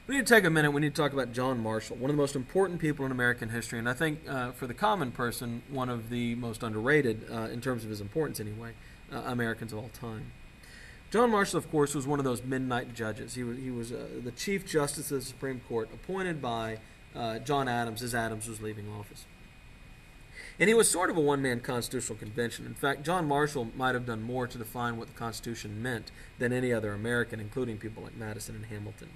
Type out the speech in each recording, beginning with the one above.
We need to take a minute. We need to talk about John Marshall, one of the most important people in American history, and I think for the common person, one of the most underrated, in terms of his importance anyway, Americans of all time. John Marshall, of course, was one of those midnight judges. He was the Chief Justice of the Supreme Court, appointed by John Adams as Adams was leaving office. And he was sort of a one-man constitutional convention. In fact, John Marshall might have done more to define what the Constitution meant than any other American, including people like Madison and Hamilton.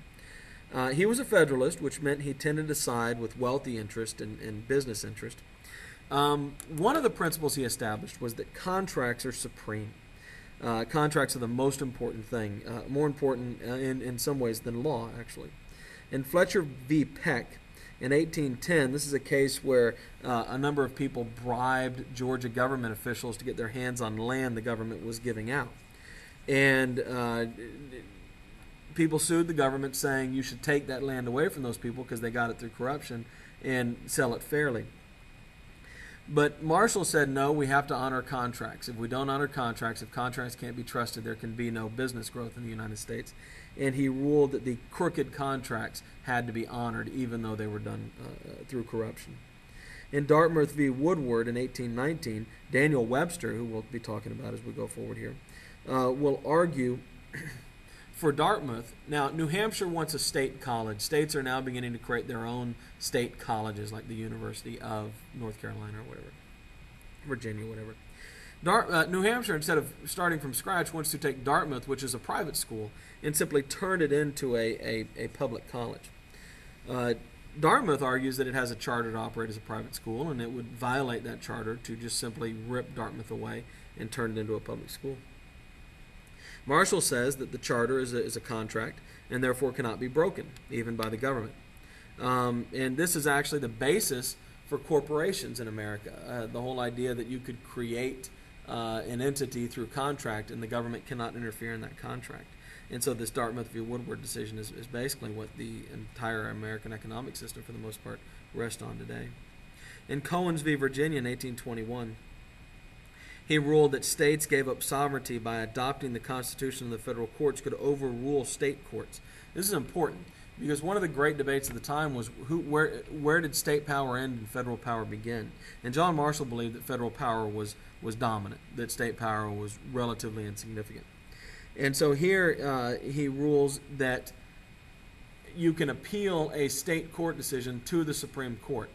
He was a Federalist, which meant he tended to side with wealthy interest and business interest. One of the principles he established was that contracts are supreme. Contracts are the most important thing, more important in some ways than law, actually. In Fletcher v. Peck in 1810, this is a case where a number of people bribed Georgia government officials to get their hands on land the government was giving out. And people sued the government saying you should take that land away from those people because they got it through corruption and sell it fairly. But Marshall said, no, we have to honor contracts. If we don't honor contracts, if contracts can't be trusted, there can be no business growth in the United States. And he ruled that the crooked contracts had to be honored, even though they were done through corruption. In Dartmouth v. Woodward in 1819, Daniel Webster, who we'll be talking about as we go forward here, will argue for Dartmouth. Now, New Hampshire wants a state college. States are now beginning to create their own state colleges, like the University of North Carolina or whatever, Virginia, whatever. New Hampshire, instead of starting from scratch, wants to take Dartmouth, which is a private school, and simply turn it into a public college. Dartmouth argues that it has a charter to operate as a private school, and it would violate that charter to just simply rip Dartmouth away and turn it into a public school. Marshall says that the charter is a contract and therefore cannot be broken, even by the government. And this is actually the basis for corporations in America. The whole idea that you could create an entity through contract and the government cannot interfere in that contract. And so this Dartmouth v. Woodward decision is basically what the entire American economic system, for the most part, rests on today. In Cohens v. Virginia in 1821, he ruled that states gave up sovereignty by adopting the Constitution, and the federal courts could overrule state courts. This is important because one of the great debates of the time was where did state power end and federal power begin? And John Marshall believed that federal power was dominant, that state power was relatively insignificant. And so here he rules that you can appeal a state court decision to the Supreme Court,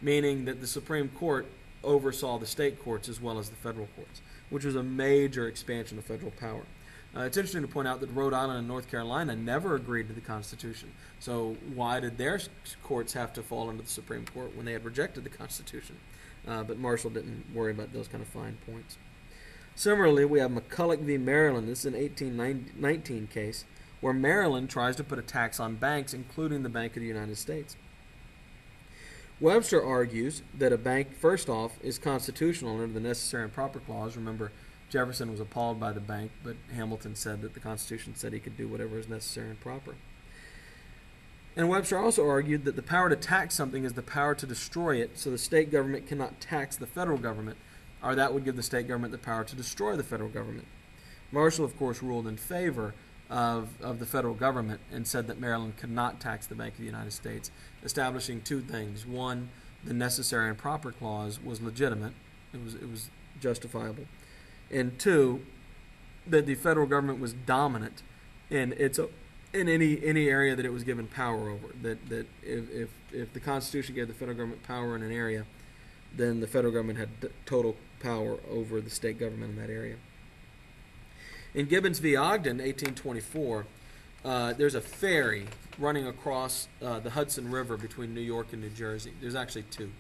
meaning that the Supreme Court oversaw the state courts as well as the federal courts, which was a major expansion of federal power. It's interesting to point out that Rhode Island and North Carolina never agreed to the Constitution. So why did their courts have to fall under the Supreme Court when they had rejected the Constitution? But Marshall didn't worry about those kind of fine points. Similarly, we have McCulloch v. Maryland. This is an 1819 case where Maryland tries to put a tax on banks, including the Bank of the United States. Webster argues that a bank, first off, is constitutional under the Necessary and Proper Clause. Remember, Jefferson was appalled by the bank, but Hamilton said that the Constitution said he could do whatever is necessary and proper. And Webster also argued that the power to tax something is the power to destroy it, so the state government cannot tax the federal government, or that would give the state government the power to destroy the federal government. Marshall, of course, ruled in favor of the federal government and said that Maryland could not tax the Bank of the United States, establishing two things. One, the Necessary and Proper Clause was legitimate. It was justifiable. And two, that the federal government was dominant in any area that it was given power over. That if the Constitution gave the federal government power in an area, then the federal government had total power over the state government in that area. In Gibbons v. Ogden, 1824, there's a ferry running across the Hudson River between New York and New Jersey. There's actually two.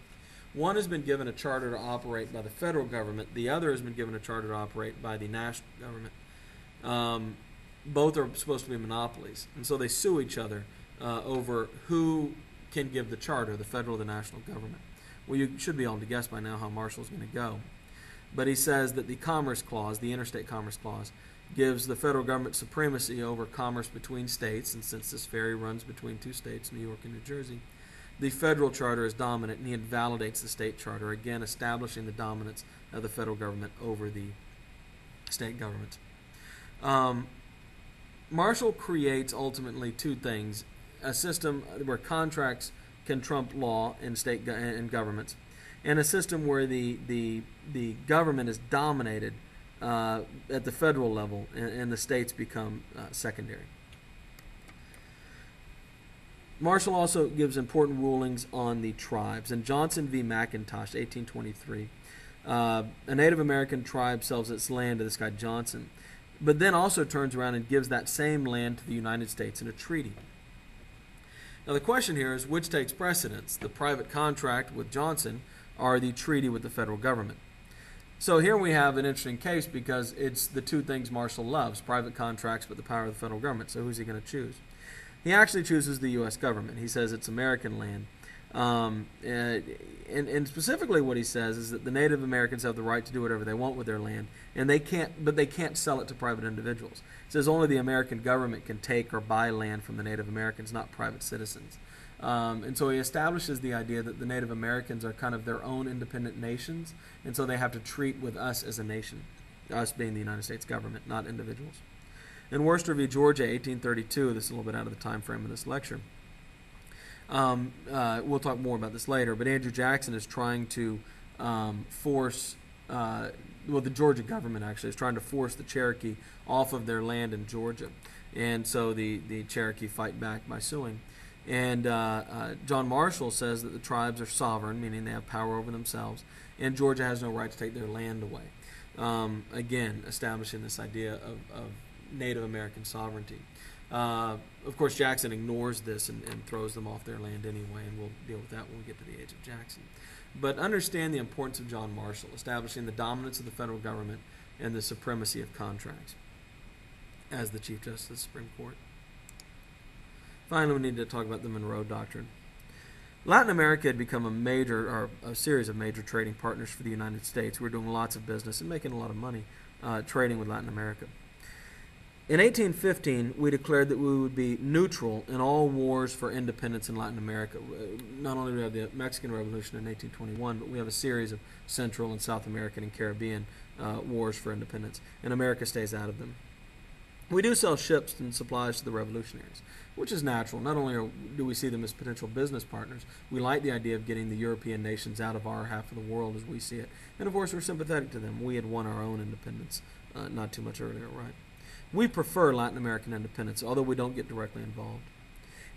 One has been given a charter to operate by the federal government. The other has been given a charter to operate by the national government. Both are supposed to be monopolies. And so they sue each other over who can give the charter, the federal or the national government. Well, you should be able to guess by now how Marshall's going to go. But he says that the Commerce Clause, the Interstate Commerce Clause, gives the federal government supremacy over commerce between states, and since this ferry runs between two states, New York and New Jersey, the federal charter is dominant, and he invalidates the state charter, again establishing the dominance of the federal government over the state governments. Marshall creates ultimately two things a system where contracts can trump law in state and governments, and a system where the government is dominated at the federal level, and the states become secondary. Marshall also gives important rulings on the tribes. In Johnson v. McIntosh, 1823, a Native American tribe sells its land to this guy Johnson, but then also turns around and gives that same land to the United States in a treaty. Now the question here is, which takes precedence, the private contract with Johnson or the treaty with the federal government? So here we have an interesting case because it's the two things Marshall loves, private contracts but the power of the federal government. So who's he going to choose? He actually chooses the U.S. government. He says it's American land. And specifically what he says is that the Native Americans have the right to do whatever they want with their land, and they can't sell it to private individuals. He says only the American government can take or buy land from the Native Americans, not private citizens. And so he establishes the idea that the Native Americans are kind of their own independent nations, and so they have to treat with us as a nation, us being the United States government, not individuals. In Worcester v. Georgia, 1832, this is a little bit out of the time frame of this lecture. We'll talk more about this later, but Andrew Jackson is trying to force, the Georgia government actually is trying to force the Cherokee off of their land in Georgia. And so the Cherokee fight back by suing. And John Marshall says that the tribes are sovereign, meaning they have power over themselves, and Georgia has no right to take their land away. Again, establishing this idea of Native American sovereignty. Of course, Jackson ignores this and throws them off their land anyway, and we'll deal with that when we get to the age of Jackson. But understand the importance of John Marshall, establishing the dominance of the federal government and the supremacy of contracts as the Chief Justice of the Supreme Court. Finally, we need to talk about the Monroe Doctrine. Latin America had become a series of major trading partners for the United States. We were doing lots of business and making a lot of money trading with Latin America. In 1815, we declared that we would be neutral in all wars for independence in Latin America. Not only do we have the Mexican Revolution in 1821, but we have a series of Central and South American and Caribbean wars for independence, and America stays out of them. We do sell ships and supplies to the revolutionaries, which is natural. Not only do we see them as potential business partners, we like the idea of getting the European nations out of our half of the world as we see it. And of course, we're sympathetic to them. We had won our own independence not too much earlier, right? We prefer Latin American independence, although we don't get directly involved.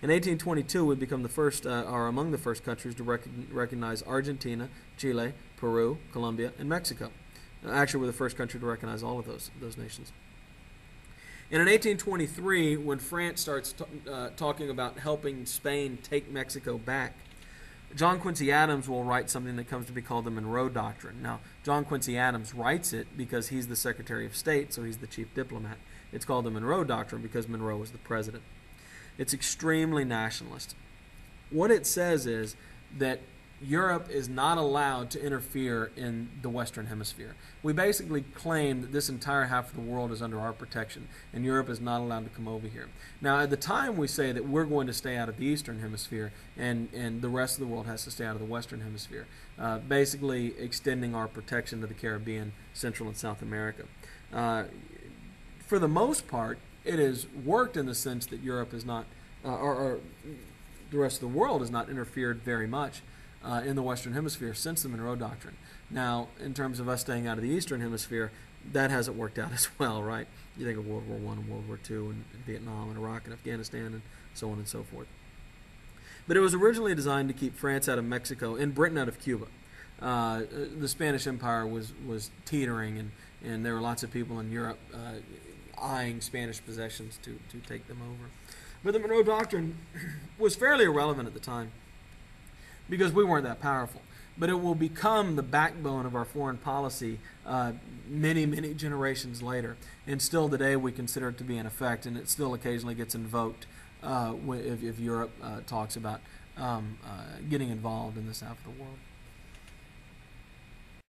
In 1822, we become the first, or among the first countries to recognize Argentina, Chile, Peru, Colombia, and Mexico. Actually, we're the first country to recognize all of those nations. And in 1823, when France starts talking about helping Spain take Mexico back, John Quincy Adams will write something that comes to be called the Monroe Doctrine. Now, John Quincy Adams writes it because he's the Secretary of State, so he's the chief diplomat. It's called the Monroe Doctrine because Monroe was the president. It's extremely nationalist. What it says is that Europe is not allowed to interfere in the Western Hemisphere. We basically claim that this entire half of the world is under our protection, and Europe is not allowed to come over here. Now, at the time, we say that we're going to stay out of the Eastern Hemisphere, and the rest of the world has to stay out of the Western Hemisphere, basically extending our protection to the Caribbean, Central and South America. For the most part, it has worked in the sense that Europe is not, or the rest of the world has not interfered very much in the Western Hemisphere since the Monroe Doctrine. Now, in terms of us staying out of the Eastern Hemisphere, that hasn't worked out as well, right? You think of World War I and World War II and Vietnam and Iraq and Afghanistan and so on and so forth. But it was originally designed to keep France out of Mexico and Britain out of Cuba. The Spanish Empire was teetering, and there were lots of people in Europe eyeing Spanish possessions to take them over. But the Monroe Doctrine was fairly irrelevant at the time because we weren't that powerful. But it will become the backbone of our foreign policy many, many generations later. And still today we consider it to be in effect, and it still occasionally gets invoked if Europe talks about getting involved in this half of the world.